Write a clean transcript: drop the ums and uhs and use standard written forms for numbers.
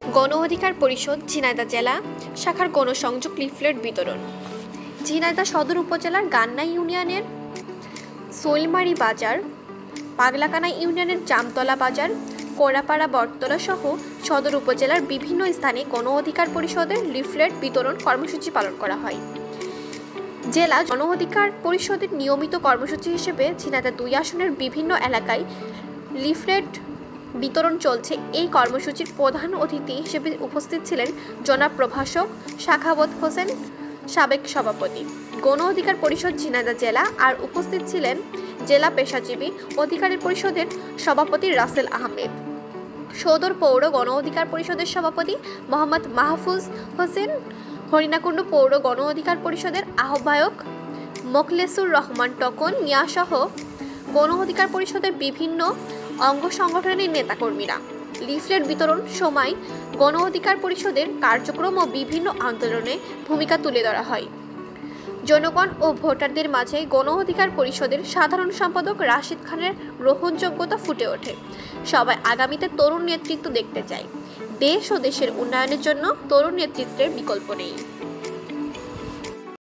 গণ অধিকার পরিষদ ঝিনাইদহ জেলা শাখার গণসংযোগ লিফলেট বিতরণ। ঝিনাইদহ সদর উপজেলার গান্না ইউনিয়নের শৈলমারি বাজার, পাগলাকানা ইউনিয়নের জামতলা বাজার, কোড়াপাড়া বটতলা সহ সদর উপজেলার বিভিন্ন স্থানে গণ অধিকার পরিষদের লিফলেট বিতরণ কর্মসূচি পালন করা হয়। জেলা গণ অধিকার পরিষদের নিয়মিত কর্মসূচি হিসেবে ঝিনাইদহ 2 আসনের বিভিন্ন এলাকায় লিফলেট বিতরণ চলছে। এই কর্মসূচির প্রধান অতিথি হিসেবে উপস্থিত ছিলেন জনাব প্রভাষক সাখাওয়াত হোসেন, সাবেক সভাপতি গণ অধিকার পরিষদ ঝিনাইদহ জেলা। আর উপস্থিত ছিলেন জেলা পেশাজীবী অধিকার পরিষদের সভাপতি রাসেল আহমেদ, সদর পৌর গণ অধিকার পরিষদের সভাপতি মোহাম্মদ মাহফুজ হোসেন, হরিণাকুণ্ড পৌর গণ অধিকার পরিষদের আহ্বায়ক মোখলেসুর রহমান টকন মিয়াসহ গণ অধিকার পরিষদের বিভিন্ন অঙ্গ সংগঠনের নেতাকর্মীরা। লিফলেট বিতরণ সময় গণ অধিকার পরিষদের কার্যক্রম ও বিভিন্ন আন্দোলনে ভূমিকা তুলে ধরা হয়। জনগণ ও ভোটারদের মাঝে গণ অধিকার পরিষদের সাধারণ সম্পাদক রাশিদ খানের গ্রহণযোগ্যতা ফুটে ওঠে। সবাই আগামীতে তরুণ নেতৃত্ব দেখতে চায়। দেশ ও দেশের উন্নয়নের জন্য তরুণ নেতৃত্বের বিকল্প নেই।